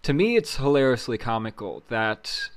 To me, it's hilariously comical that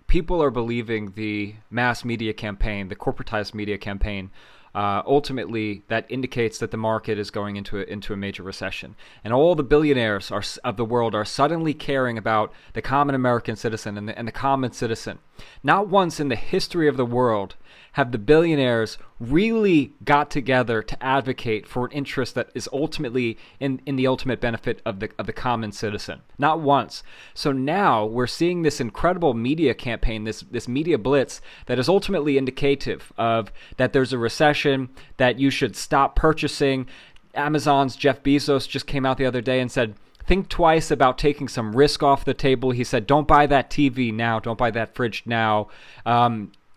people are believing the mass media campaign, the corporatized media campaign, ultimately that indicates that the market is going into a major recession. And all the billionaires of the world are suddenly caring about the common American citizen and the common citizen. Not once in the history of the world have the billionaires really got together to advocate for an interest that is ultimately in the ultimate benefit of the common citizen. Not once. So now we're seeing this incredible media campaign, this media blitz that is ultimately indicative of that there's a recession, that you should stop purchasing. Amazon's Jeff Bezos just came out the other day and said, think twice about taking some risk off the table. He said, don't buy that TV now. Don't buy that fridge now.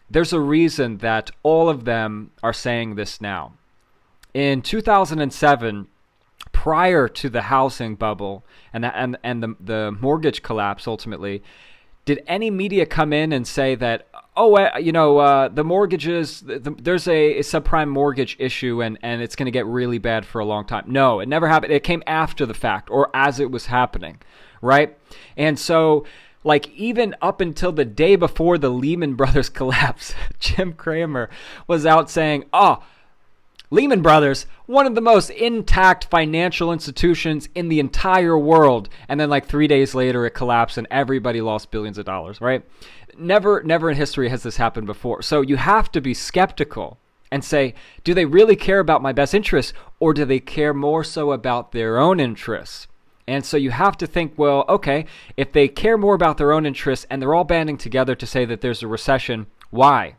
There's a reason that all of them are saying this now. In 2007, prior to the housing bubble and the mortgage collapse ultimately, did any media come in and say that, the mortgages, there's a subprime mortgage issue and it's going to get really bad for a long time? No, it never happened. It came after the fact or as it was happening, right? And so, like, even up until the day before the Lehman Brothers collapse, Jim Cramer was out saying, Lehman Brothers, one of the most intact financial institutions in the entire world. And then like 3 days later, it collapsed and everybody lost billions of dollars, right? Never in history has this happened before. So you have to be skeptical and say, do they really care about my best interests, or do they care more so about their own interests? And so you have to think, well, okay, if they care more about their own interests and they're all banding together to say that there's a recession, why?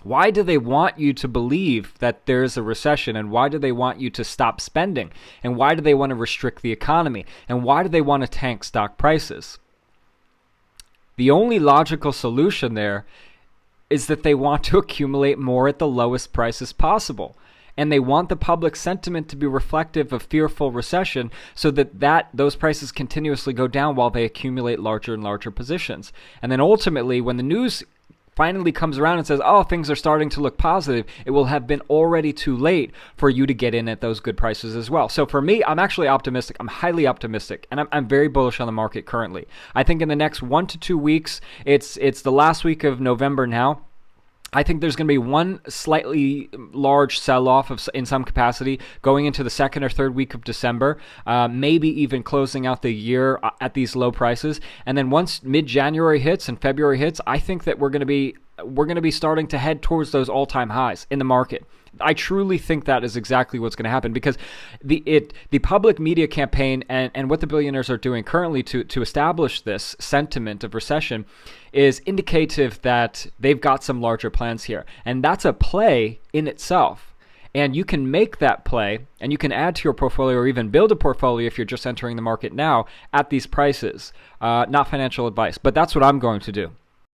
Why do they want you to believe that there is a recession? And why do they want you to stop spending? And why do they want to restrict the economy? And why do they want to tank stock prices? The only logical solution there is that they want to accumulate more at the lowest prices possible. And they want the public sentiment to be reflective of fearful recession so that those prices continuously go down while they accumulate larger and larger positions. And then ultimately, when the news finally comes around and says, things are starting to look positive, it will have been already too late for you to get in at those good prices as well. So for me, I'm actually optimistic. I'm highly optimistic, and I'm very bullish on the market currently. I think in the next 1 to 2 weeks, it's the last week of November now, I think there's going to be one slightly large sell-off in some capacity going into the second or third week of December, maybe even closing out the year at these low prices. And then once mid-January hits and February hits, I think that we're going to be starting to head towards those all-time highs in the market. I truly think that is exactly what's going to happen, because the public media campaign and what the billionaires are doing currently to establish this sentiment of recession is indicative that they've got some larger plans here. And that's a play in itself. And you can make that play and you can add to your portfolio or even build a portfolio if you're just entering the market now at these prices. Not financial advice, but that's what I'm going to do.